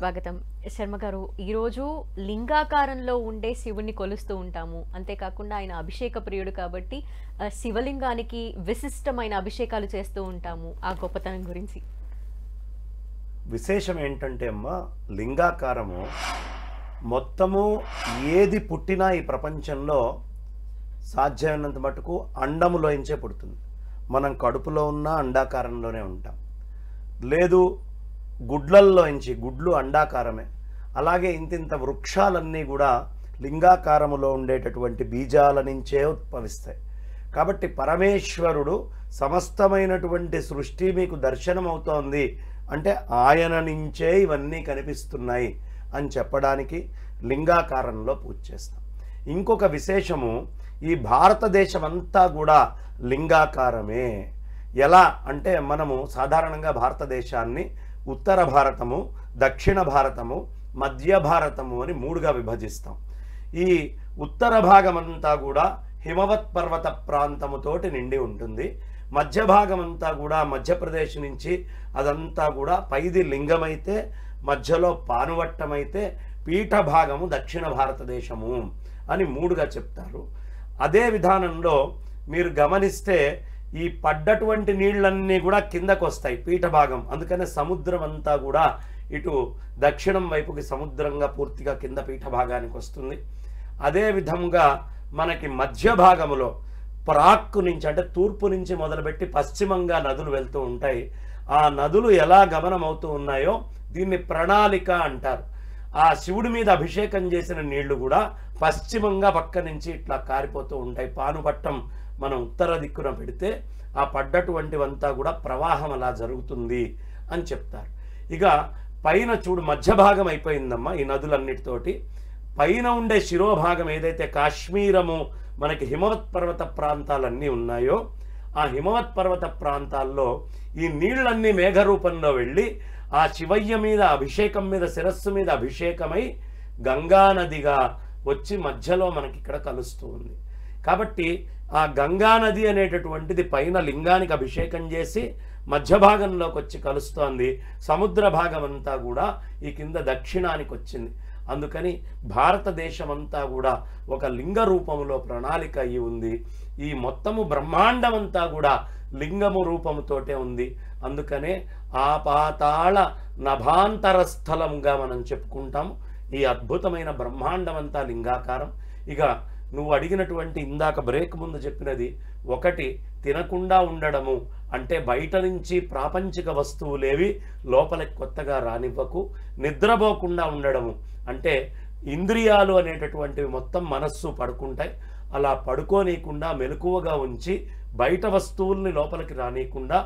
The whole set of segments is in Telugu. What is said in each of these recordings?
స్వాగతం. శర్మ గారు, ఈరోజు లింగాకారంలో ఉండే శివుణ్ణి కొలుస్తూ ఉంటాము. అంతేకాకుండా ఆయన అభిషేక ప్రియుడు కాబట్టి శివలింగానికి విశిష్టమైన అభిషేకాలు చేస్తూ ఉంటాము. ఆ గొప్పతనం గురించి విశేషం ఏంటంటే అమ్మా, లింగాకారము మొత్తము ఏది పుట్టినా ఈ ప్రపంచంలో సాధ్యమైనంత మటుకు అండములోంచే పుడుతుంది. మనం కడుపులో ఉన్న అండాకారంలోనే ఉంటాం. లేదు గుడ్లల్లోంచి, గుడ్లు అండాకారమే. అలాగే ఇంతింత వృక్షాలన్నీ కూడా లింగాకారములో ఉండేటటువంటి బీజాల నుంచే ఉద్భవిస్తాయి. కాబట్టి పరమేశ్వరుడు సమస్తమైనటువంటి సృష్టి మీకు దర్శనం అవుతోంది అంటే ఆయన నుంచే ఇవన్నీ కనిపిస్తున్నాయి అని చెప్పడానికి లింగాకారంలో పూజ చేస్తాం. ఇంకొక విశేషము, ఈ భారతదేశం అంతా కూడా లింగాకారమే. ఎలా అంటే మనము సాధారణంగా భారతదేశాన్ని ఉత్తర భారతము, దక్షిణ భారతము, మధ్య భారతము అని మూడుగా విభజిస్తాం. ఈ ఉత్తర భాగం అంతా కూడా హిమవత్ పర్వత ప్రాంతముతోటి నిండి ఉంటుంది. మధ్య భాగం అంతా కూడా మధ్యప్రదేశ్ నుంచి అదంతా కూడా పైది లింగమైతే, మధ్యలో పానువట్టమైతే, పీఠ భాగము దక్షిణ భారతదేశము అని మూడుగా చెప్తారు. అదే విధానంలో మీరు గమనిస్తే ఈ పడ్డటువంటి నీళ్ళన్నీ కూడా కిందకు వస్తాయి పీఠ భాగం. అందుకనే సముద్రం అంతా కూడా ఇటు దక్షిణం వైపుకి సముద్రంగా పూర్తిగా కింద పీఠ భాగానికి వస్తుంది. అదే విధంగా మనకి మధ్య భాగములో ప్రాక్కు నుంచి అంటే తూర్పు నుంచి మొదలుపెట్టి పశ్చిమంగా నదులు వెళ్తూ ఉంటాయి. ఆ నదులు ఎలా గమనం అవుతూ ఉన్నాయో దీన్ని ప్రణాళిక అంటారు. ఆ శివుడి మీద అభిషేకం చేసిన నీళ్లు కూడా పశ్చిమంగా పక్క నుంచి ఇట్లా కారిపోతూ ఉంటాయి. పానుపట్టం మనం ఉత్తర దిక్కున పెడితే ఆ పడ్డటువంటివంతా కూడా ప్రవాహం అలా జరుగుతుంది అని చెప్తారు. ఇక పైన చూడు, మధ్య భాగం అయిపోయిందమ్మా ఈ నదులన్నిటితోటి. పైన ఉండే శిరోభాగం ఏదైతే కాశ్మీరము మనకి హిమవత్ పర్వత ప్రాంతాలన్నీ ఉన్నాయో ఆ హిమవత్ పర్వత ప్రాంతాల్లో ఈ నీళ్ళన్నీ మేఘరూపంలో వెళ్ళి ఆ శివయ్య మీద అభిషేకం మీద, శిరస్సు మీద అభిషేకమై గంగానదిగా వచ్చి మధ్యలో మనకి ఇక్కడ కలుస్తూ ఉంది. కాబట్టి ఆ గంగానది అనేటటువంటిది పైన లింగానికి అభిషేకం చేసి మధ్య భాగంలోకి వచ్చి కలుస్తోంది. సముద్ర భాగం అంతా కూడా ఈ కింద దక్షిణానికి వచ్చింది. అందుకని భారతదేశం అంతా కూడా ఒక లింగ రూపములో ప్రణాళిక అయి ఉంది. ఈ మొత్తము బ్రహ్మాండం అంతా కూడా లింగము రూపముతోటే ఉంది. అందుకనే ఆపాతాళ నభాంతర స్థలంగా మనం చెప్పుకుంటాము. ఈ అద్భుతమైన బ్రహ్మాండం అంతా లింగాకారం. ఇక నువ్వు అడిగినటువంటి ఇందాక బ్రేక్ ముందు చెప్పినది ఒకటి, తినకుండా ఉండడము అంటే బయట నుంచి ప్రాపంచిక వస్తువులేవి లోపలికి కొత్తగా రానివ్వకు. నిద్రపోకుండా ఉండడము అంటే ఇంద్రియాలు అనేటటువంటివి మొత్తం మనస్సు పడుకుంటాయి. అలా పడుకోనీయకుండా మెలకువగా ఉంచి బయట వస్తువుల్ని లోపలికి రానియకుండా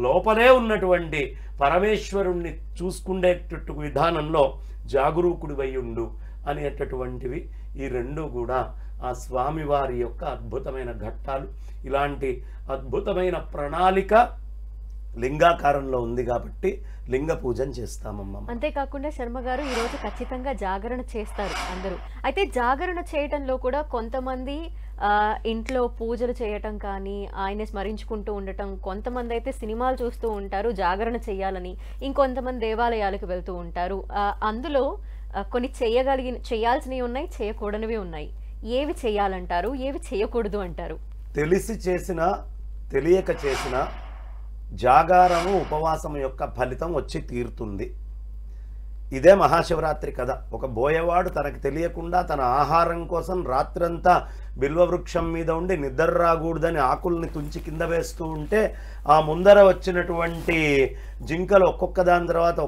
లోపలే ఉన్నటువంటి పరమేశ్వరుణ్ణి చూసుకునేటట్టు విధానంలో జాగరూకుడివై ఉండు అనేటటువంటివి ఈ రెండు కూడా ఆ స్వామివారి యొక్క అద్భుతమైన ఘట్టాలు. ఇలాంటి అద్భుతమైన ప్రణాళిక లింగాకారంలో ఉంది కాబట్టి లింగ పూజను చేస్తామమ్మా. అంతేకాకుండా శర్మ గారు, ఈరోజు ఖచ్చితంగా జాగరణ చేస్తారు అందరూ. అయితే జాగరణ చేయటంలో కూడా కొంతమంది ఇంట్లో పూజలు చేయటం కానీ, ఆయన స్మరించుకుంటూ ఉండటం, కొంతమంది అయితే సినిమాలు చూస్తూ ఉంటారు జాగరణ చేయాలని, ఇంకొంతమంది దేవాలయాలకు వెళ్తూ ఉంటారు. అందులో కొన్ని చేయాల్సినవి ఉన్నాయి, చేయకూడనివి ఉన్నాయి. ఏవి చేయాలంటారు, ఏవి చేయకూడదు అంటారు? తెలిసి చేసిన, తెలియక చేసిన జాగారము, ఉపవాసం యొక్క ఫలితం వచ్చి తీరుతుంది. ఇదే మహాశివరాత్రి కథ. ఒక బోయవాడు తనకు తెలియకుండా తన ఆహారం కోసం రాత్రంతా బిల్వవృక్షం మీద ఉండి నిద్ర రాకూడదని ఆకుల్ని తుంచి కింద వేస్తూ ఉంటే ఆ ముందర వచ్చినటువంటి జింకలు ఒక్కొక్క దాని తర్వాత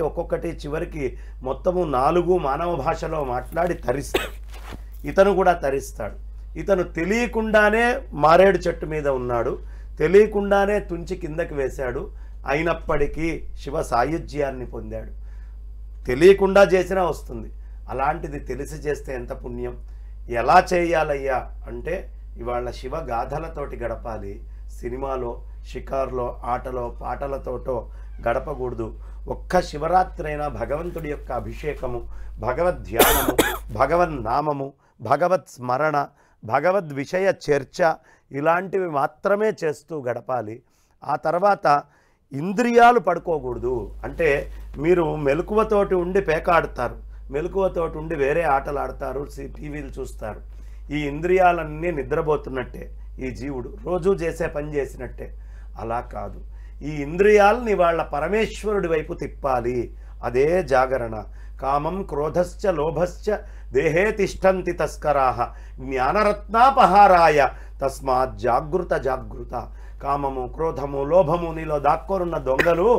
ఒక్కొక్కటి చివరికి మొత్తము 4 మానవ భాషలో మాట్లాడి తరిస్తాడు. ఇతను కూడా తరిస్తాడు. ఇతను తెలియకుండానే మారేడు చెట్టు మీద ఉన్నాడు, తెలియకుండానే తుంచి కిందకి వేశాడు. అయినప్పటికీ శివ సాయుధ్యాన్ని పొందాడు. తెలియకుండా చేసినా వస్తుంది. అలాంటిది తెలిసి చేస్తే ఎంత పుణ్యం. ఎలా చేయాలయ్యా అంటే ఇవాళ శివ గాథలతోటి గడపాలి. సినిమాలో, షికార్లో, ఆటలో, పాటలతోటో గడపకూడదు. ఒక్క శివరాత్రి అయినా భగవంతుడి యొక్క అభిషేకము, భగవద్ ధ్యానము, భగవన్నామము, భగవత్ స్మరణ, భగవద్ విషయ చర్చ ఇలాంటివి మాత్రమే చేస్తూ గడపాలి. ఆ తర్వాత ఇంద్రియాలు పడుకోకూడదు. అంటే మీరు మెలకువతోటి ఉండి పేకాడుతారు, మెలకువతోటి ఉండి వేరే ఆటలు ఆడతారు, టీవీలు చూస్తారు. ఈ ఇంద్రియాలన్నీ నిద్రపోతున్నట్టే, ఈ జీవుడు రోజూ చేసే పని చేసినట్టే. అలా కాదు, ఈ ఇంద్రియాలని వాళ్ళ పరమేశ్వరుడి వైపు తిప్పాలి. అదే జాగరణ. కామం క్రోధశ్చ లోభశ్చ దేహే తిష్టంతి తస్కరాః జ్ఞానరత్నాపహారాయ తస్మాత్ జాగృత జాగృత. కామము, క్రోధము, లోభము నీలో దాక్కోనున్న దొంగలు,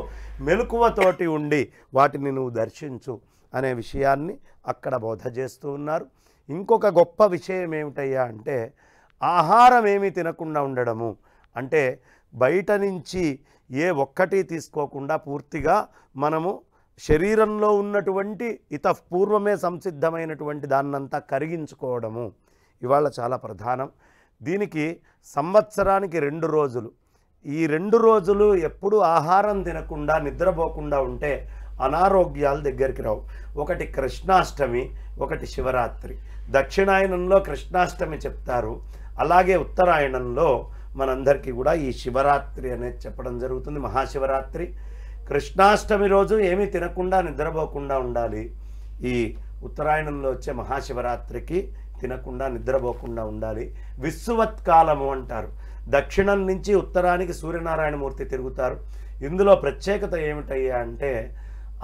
మెలకువతోటి ఉండి వాటిని నువ్వు దర్శించు అనే విషయాన్ని అక్కడ బోధ చేస్తూ ఉన్నారు. ఇంకొక గొప్ప విషయం ఏమిటయ్యా అంటే ఆహారం ఏమీ తినకుండా ఉండడము. అంటే బయట నుంచి ఏ ఒక్కటి తీసుకోకుండా పూర్తిగా మనము శరీరంలో ఉన్నటువంటి పూర్వమే సంసిద్ధమైనటువంటి దాన్నంతా కరిగించుకోవడము ఇవాళ చాలా ప్రధానం. దీనికి సంవత్సరానికి 2 రోజులు, ఈ 2 రోజులు ఎప్పుడు ఆహారం తినకుండా నిద్రపోకుండా ఉంటే అనారోగ్యాలు దగ్గరికి రావు. ఒకటి కృష్ణాష్టమి, ఒకటి శివరాత్రి. దక్షిణాయనంలో కృష్ణాష్టమి చెప్తారు, అలాగే ఉత్తరాయణంలో మనందరికీ కూడా ఈ శివరాత్రి అనేది చెప్పడం జరుగుతుంది, మహాశివరాత్రి. కృష్ణాష్టమి రోజు ఏమీ తినకుండా నిద్రపోకుండా ఉండాలి. ఈ ఉత్తరాయణంలో వచ్చే మహాశివరాత్రికి తినకుండా నిద్రపోకుండా ఉండాలి. విశ్వవత్కాలము అంటారు. దక్షిణం నుంచి ఉత్తరానికి సూర్యనారాయణమూర్తి తిరుగుతారు. ఇందులో ప్రత్యేకత ఏమిటయ్యా అంటే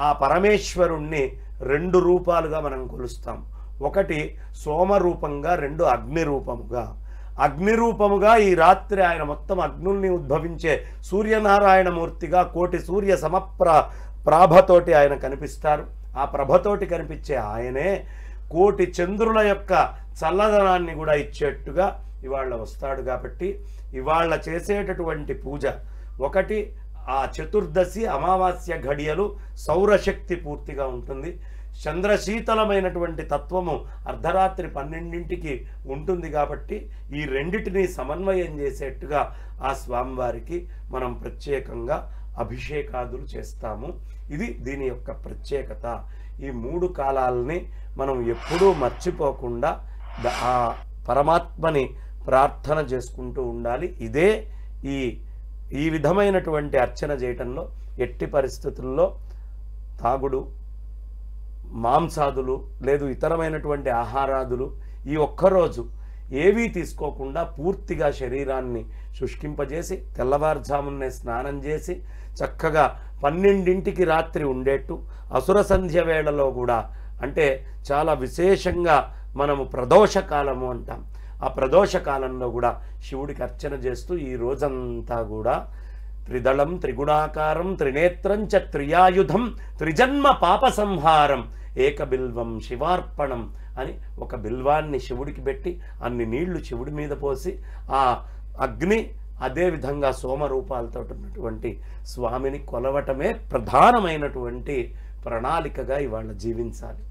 ఆ పరమేశ్వరుణ్ణి 2 రూపాలుగా మనం కొలుస్తాం. ఒకటి సోమరూపంగా, 2 అగ్ని రూపముగా. అగ్ని రూపముగా ఈ రాత్రి ఆయన మొత్తం అగ్నుల్ని ఉద్భవించే సూర్యనారాయణమూర్తిగా కోటి సూర్య ప్రాభతోటి ఆయన కనిపిస్తారు. ఆ ప్రభతోటి కనిపించే ఆయనే కోటి చంద్రుల యొక్క చల్లదనాన్ని కూడా ఇచ్చేట్టుగా ఇవాళ వస్తాడు. కాబట్టి ఇవాళ చేసేటటువంటి పూజ ఒకటి ఆ చతుర్దశి అమావాస్య ఘడియలు సౌరశక్తి పూర్తిగా ఉంటుంది. చంద్రశీతలమైనటువంటి తత్వము అర్ధరాత్రి 12ంటికి ఉంటుంది. కాబట్టి ఈ రెండిటిని సమన్వయం చేసేట్టుగా ఆ స్వామివారికి మనం ప్రత్యేకంగా అభిషేకాదులు చేస్తాము. ఇది దీని యొక్క ప్రత్యేకత. ఈ 3 కాలాలని మనం ఎప్పుడూ మర్చిపోకుండా ఆ పరమాత్మని ప్రార్థన చేసుకుంటూ ఉండాలి. ఇదే ఈ విధమైనటువంటి అర్చన చేయటంలో ఎట్టి పరిస్థితుల్లో తాగుడు, మాంసాదులు లేదు ఇతరమైనటువంటి ఆహారాదులు ఈ ఒక్కరోజు ఏవీ తీసుకోకుండా పూర్తిగా శరీరాన్ని శుష్కింపజేసి తెల్లవారుజామునే స్నానం చేసి చక్కగా 12ంటికి రాత్రి ఉండేట్టు అసుర సంధ్య వేళలో కూడా, అంటే చాలా విశేషంగా మనము ప్రదోషకాలము అంటాం, ఆ ప్రదోషకాలంలో కూడా శివుడికి అర్చన చేస్తూ ఈ రోజంతా కూడా త్రిదళం త్రిగుణాకారం త్రినేత్రం చ త్రియాయుధం త్రిజన్మ పాప సంహారం ఏకబిల్వం శివార్పణం అని ఒక బిల్వాన్ని శివుడికి పెట్టి అన్ని నీళ్లు శివుడి మీద పోసి ఆ అగ్ని అదేవిధంగా సోమరూపాలతో ఉన్నటువంటి స్వామిని కొలవటమే ప్రధానమైనటువంటి ప్రణాళికగా ఇవాళ జీవించాలి.